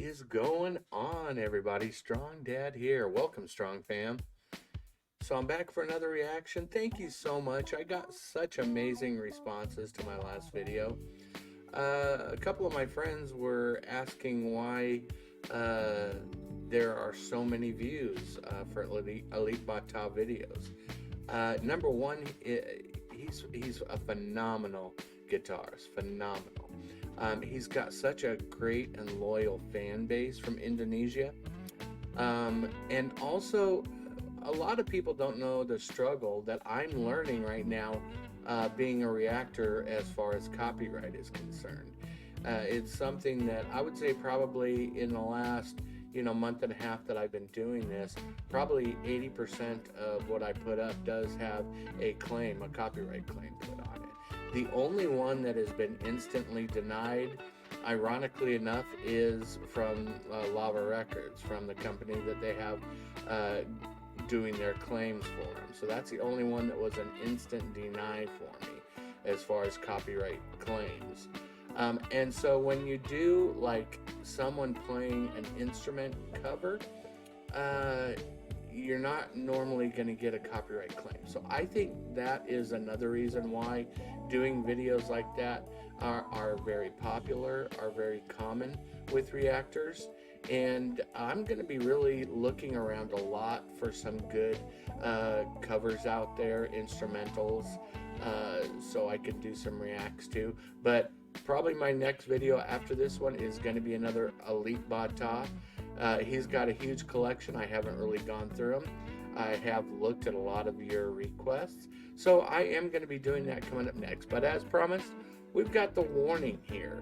is going on, everybody? Strongdad here. Welcome, Strong fam. So I'm back for another reaction. Thank you so much. I got such amazing responses to my last video. A couple of my friends were asking why there are so many views for Elite Bata videos. Number one, he's a phenomenal guitarist. Phenomenal. He's got such a great and loyal fan base from Indonesia. And also, a lot of people don't know the struggle that I'm learning right now being a reactor as far as copyright is concerned. It's something that I would say probably in the last month and a half that I've been doing this, probably 80% of what I put up does have a copyright claim put on it. The only one that has been instantly denied, ironically enough, is from Lava Records, from the company that they have doing their claims for them. So that's the only one that was an instant deny for me as far as copyright claims. And so when you do like someone playing an instrument cover, you're not normally going to get a copyright claim. So I think that is another reason why doing videos like that are very popular, are very common with reactors. And I'm going to be really looking around a lot for some good covers out there, instrumentals, so I can do some reacts to. But probably my next video after this one is going to be another Elite Bata. He's got a huge collection. I haven't really gone through them. I have looked at a lot of your requests. So I am going to be doing that coming up next. But as promised, we've got the warning here.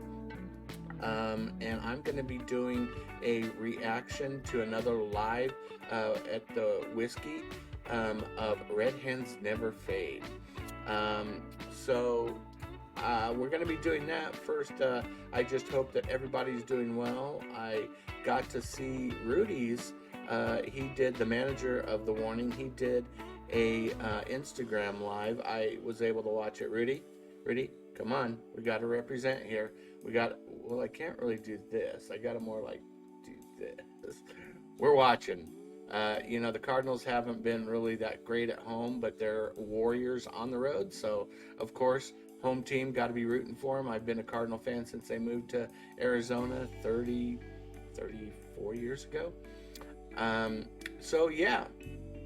And I'm going to be doing a reaction to another live at the Whisky of Red Hens Never Fade. So we're going to be doing that. First, I just hope that everybody's doing well. I got to see Rudy's. He did, the manager of the warning, he did a Instagram live. I was able to watch it. Rudy, come on. We got to represent here. Well, I can't really do this. I got to more like do this. We're watching. The Cardinals haven't been really that great at home, but they're warriors on the road. So, of course, home team, got to be rooting for them. I've been a Cardinal fan since they moved to Arizona 34 years ago. So, yeah,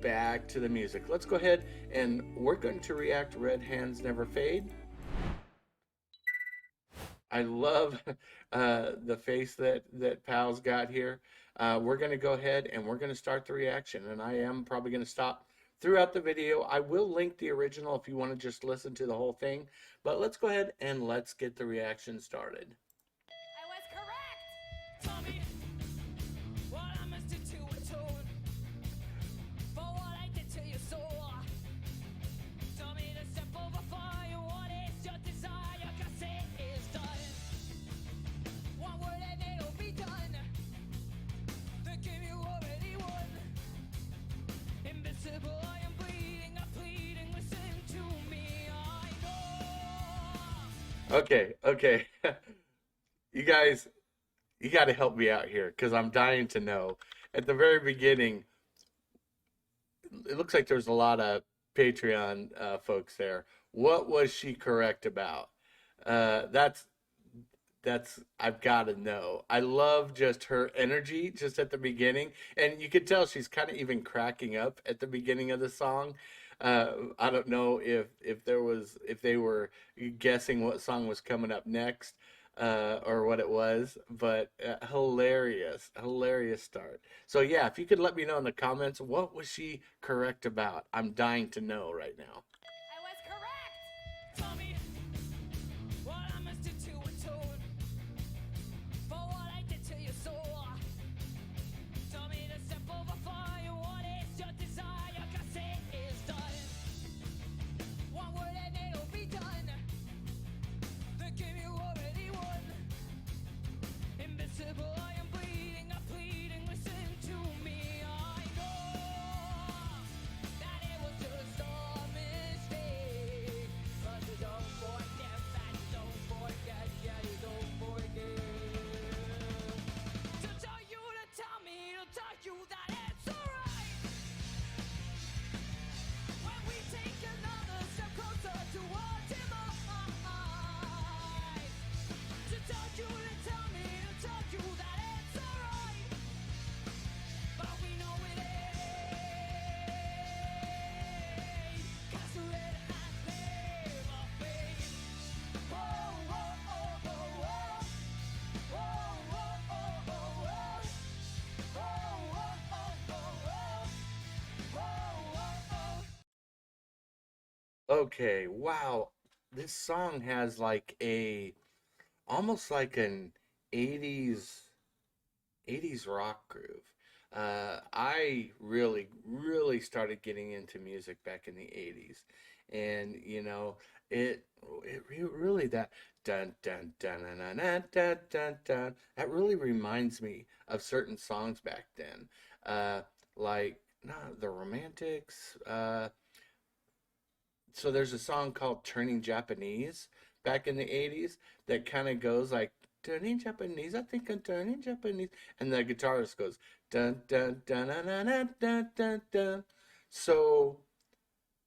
back to the music. Let's go ahead and we're going to react to Red Hands Never Fade. I love the face that Pal's got here. We're going to go ahead and we're going to start the reaction, and I am probably going to stop throughout the video. I will link the original if you want to just listen to the whole thing, but let's go ahead and let's get the reaction started. I was correct! Tell me what I must do to atone for what I did to your soul. Tell me to step over fire, what is your desire? 'Cause it is done. One word and it'll be done. The game you already won. Invincible, I am bleeding, I'm pleading, listen to me, I know. Okay. You guys, you got to help me out here because I'm dying to know. At the very beginning, it looks like there's a lot of Patreon folks there. What was she correct about? That's I've got to know. I love just her energy just at the beginning, and you could tell she's kind of even cracking up at the beginning of the song. I don't know if they were guessing what song was coming up next, or what it was, but hilarious start. So yeah, if you could let me know in the comments, what was she correct about? I'm dying to know right now. I was correct! Tell me what I must do to atone for what I did to your soul. Tell me to step over fire, what is your desire? 'Cause it is done. One word and it'll be done. The game you already won. Invincible, I am bleeding, I'm pleading, listen to me, I know that it was just a mistake. But you don't Okay, wow. This song has like a almost like an 80s 80s rock groove. I really started getting into music back in the 80s. And, it really that dun dun dun dun dun dun dun dun dun, that really reminds me of certain songs back then. Uh, like, not the Romantics. So there's a song called Turning Japanese back in the 80s that kind of goes like turning Japanese, I think I'm turning Japanese, and the guitarist goes dun dun dun dun dun dun dun dun. Dun. So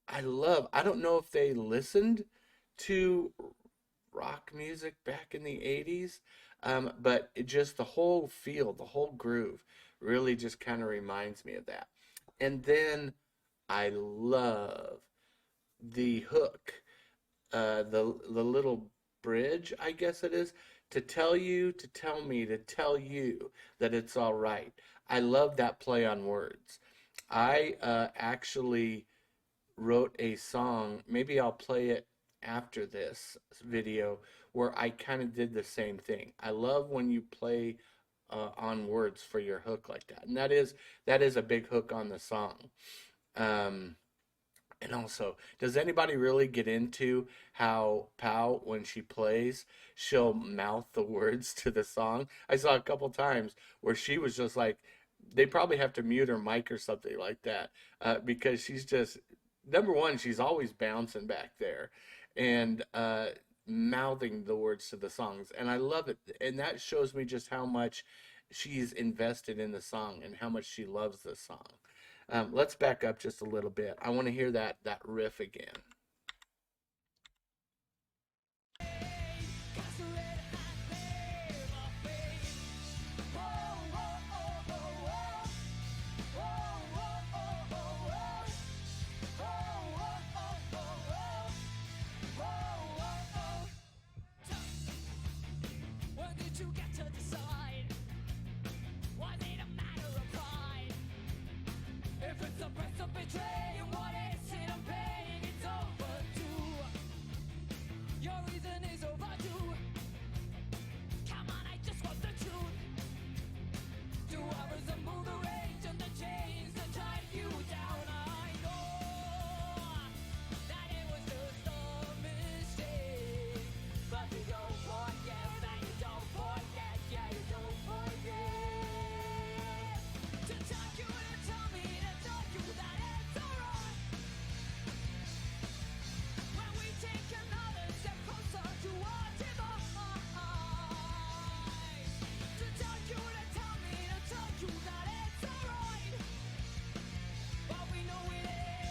I don't know if they listened to rock music back in the 80s, but it just the whole feel, the whole groove really just kind of reminds me of that. And then I love the hook, the little bridge, I guess it is, to tell you, to tell me, to tell you that it's all right. I love that play on words. I actually wrote a song. Maybe I'll play it after this video where I kind of did the same thing. I love when you play on words for your hook like that, and that is a big hook on the song. Um, and also, does anybody really get into how Pau, when she plays, she'll mouth the words to the song? I saw a couple times where she was just like, they probably have to mute her mic or something like that, because she's just, number one, she's always bouncing back there and mouthing the words to the songs. And I love it. And that shows me just how much she's invested in the song and how much she loves the song. Let's back up just a little bit. I want to hear that riff again. When did you get to decide? Was it a matter of pride? If it's a price of betraying, what is it I'm paying? It's overdue. Your reason is overdue. Come on, I just want the truth. Do I resemble the rage and the chains that drive you down? I know that it was just a mistake, but you don't forget, man, you don't forget, yeah, you don't forget. To talk you to tell me, to tell you that it's alright. When we take another step closer to our demise. To tell you to tell me, to tell you that it's alright. But we know it ain't.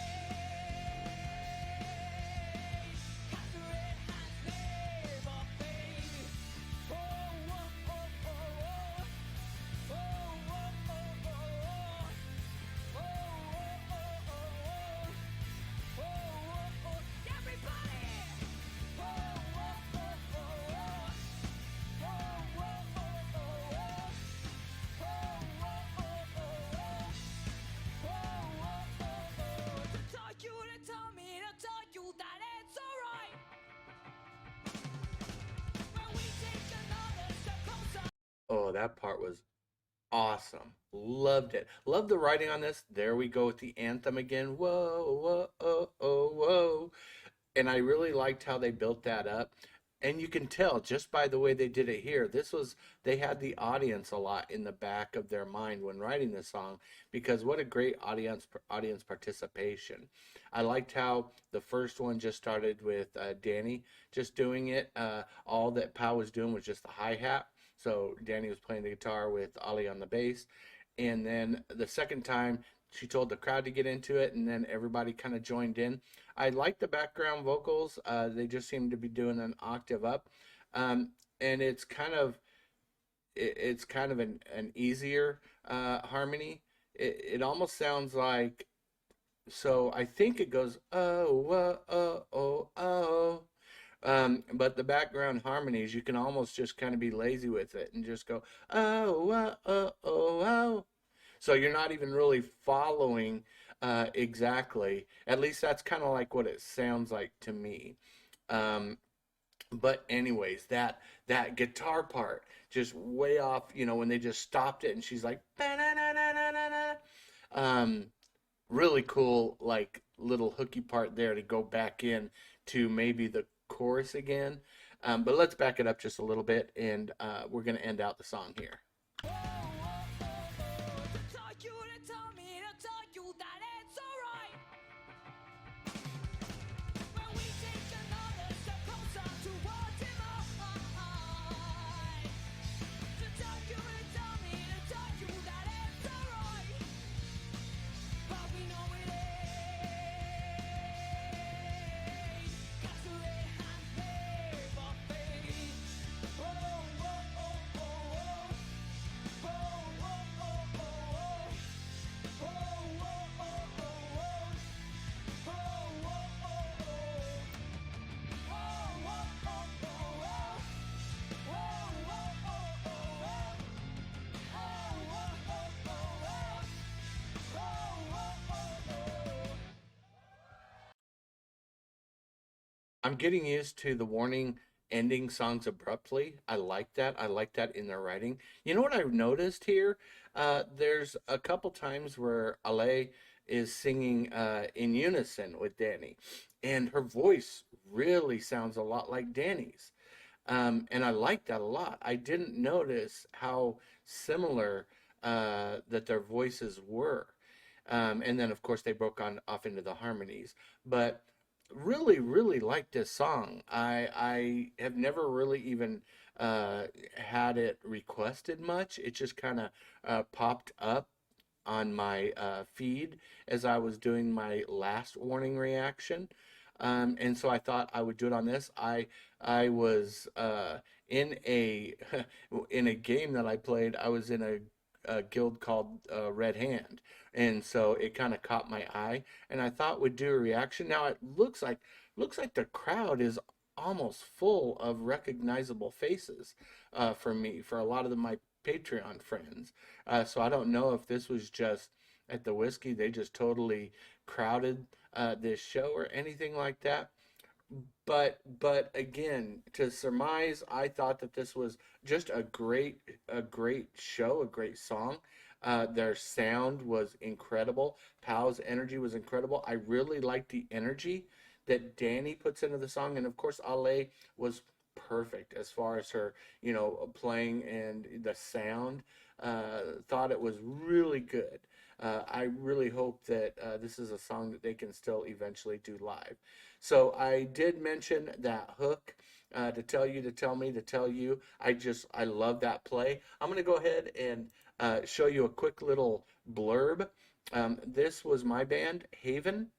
'Cause the red has never faded. Oh, oh, oh, oh, oh. Oh, oh, oh, oh, oh. Oh, oh, oh, oh, oh. Oh, oh, oh. Everybody! Oh, oh, oh, oh, oh. Oh, oh, oh, oh, oh. Oh, oh, oh, oh, oh. Oh, oh, oh, oh. To tell you to tell me, to tell you that it's alright. When we take another step closer. Oh, that part was awesome. Loved it. Love the writing on this. There we go with the anthem again. Whoa, whoa, oh, oh, whoa. And I really liked how they built that up. And you can tell just by the way they did it here. They had the audience a lot in the back of their mind when writing the song, because what a great audience participation. I liked how the first one just started with Danny just doing it. All that Pow was doing was just the hi-hat. So Danny was playing the guitar with Ollie on the bass. And then the second time, she told the crowd to get into it, and then everybody kind of joined in. I like the background vocals. They just seem to be doing an octave up, and it's kind of an easier harmony. It almost sounds like, so I think it goes oh oh oh oh. But the background harmonies, you can almost just kind of be lazy with it and just go oh oh oh oh oh. So you're not even really following Exactly. At least that's kind of like what it sounds like to me. Um, but anyways, that guitar part just way off, when they just stopped it and she's like, "Ba-na-na-na-na-na-na." um, really cool, like little hooky part there to go back in to maybe the chorus again. But let's back it up just a little bit, and we're gonna end out the song here. Oh, oh, oh, oh. To tell you, to tell me, to tell you that it's alright. When we take another step closer towards divine. To tell you, to tell me, to tell you that it's alright. But we know it ain't. 'Cause the red hand never fade. Oh, oh, oh, oh, oh. Oh, oh, oh, oh, oh. Oh, oh, oh, oh, oh. Oh, oh, oh, oh. I'm getting used to the warning ending songs abruptly. I like that. I like that in their writing. You know what I've noticed here? There's a couple times where Ale is singing in unison with Danny, and her voice really sounds a lot like Danny's. And I like that a lot. I didn't notice how similar that their voices were. And then, of course, they broke on off into the harmonies. But really, really like this song. I have never really even uh, had it requested much. It just kind of popped up on my feed as I was doing my last warning reaction. And so I thought I would do it on this. I was in a in a game that I played. I was in a guild called Red Hand, and so it kind of caught my eye. And I thought would do a reaction. Now it looks like the crowd is almost full of recognizable faces for me, for a lot of my Patreon friends. So I don't know if this was just at the Whisky, they just totally crowded this show or anything like that. But again, to surmise, I thought that this was just a great show, a great song. Their sound was incredible. Pow's energy was incredible. I really liked the energy that Danny puts into the song, and of course, Ale was perfect as far as her, playing and the sound. Thought it was really good. I really hope that this is a song that they can still eventually do live. So I did mention that hook to tell you, to tell me, to tell you. I love that play. I'm going to go ahead and show you a quick little blurb. This was my band, Haven.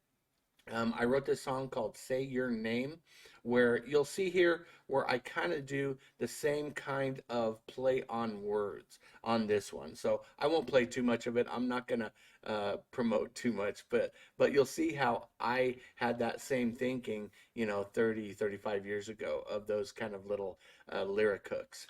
I wrote this song called Say Your Name, where you'll see here where I kind of do the same kind of play on words on this one. So I won't play too much of it. I'm not going to promote too much, but you'll see how I had that same thinking, 30, 35 years ago of those kind of little lyric hooks.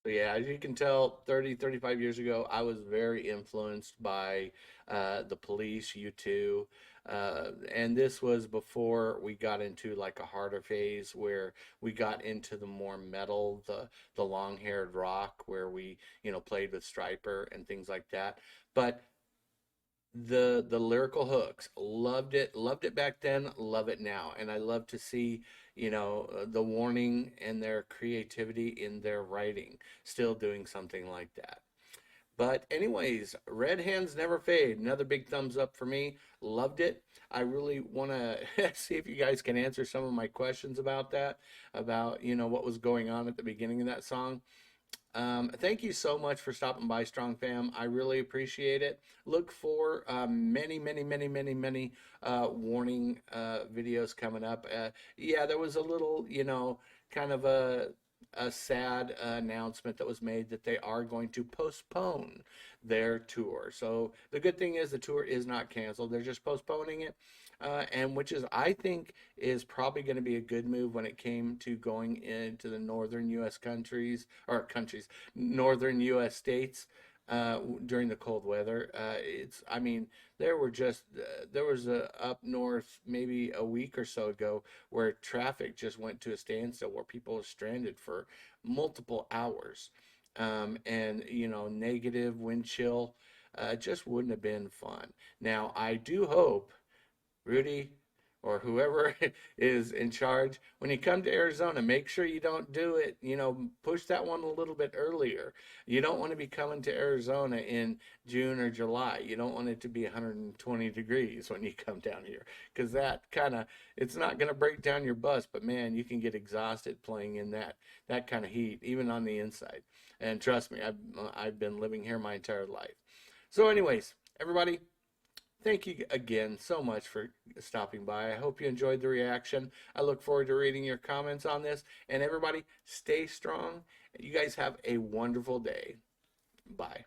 So yeah, as you can tell, 30, 35 years ago, I was very influenced by the Police, U2, and this was before we got into like a harder phase where we got into the more metal, the long-haired rock, where we, played with Striper and things like that. But the lyrical hooks, loved it back then, love it now, and I love to see the warning and their creativity in their writing still doing something like that. But anyways, red hands never fade, another big thumbs up for me. Loved it. I really want to see if you guys can answer some of my questions about that, about what was going on at the beginning of that song. Thank you so much for stopping by, Strong Fam. I really appreciate it. Look for many warning videos coming up. Yeah, there was a little, kind of a sad announcement that was made that they are going to postpone their tour. So the good thing is the tour is not canceled. They're just postponing it. And which is, I think, is probably going to be a good move when it came to going into the northern U.S. northern U.S. states during the cold weather. I mean, there was a up north maybe a week or so ago where traffic just went to a standstill, where people were stranded for multiple hours, and negative wind chill. Just wouldn't have been fun. Now, I do hope Rudy, or whoever is in charge, when you come to Arizona, make sure you don't do it, push that one a little bit earlier. You don't want to be coming to Arizona in June or July. You don't want it to be 120 degrees when you come down here, because it's not going to break down your bus, but man, you can get exhausted playing in that kind of heat, even on the inside. And trust me, I've been living here my entire life. So anyways, everybody, thank you again so much for stopping by. I hope you enjoyed the reaction. I look forward to reading your comments on this. And everybody, stay strong. You guys have a wonderful day. Bye.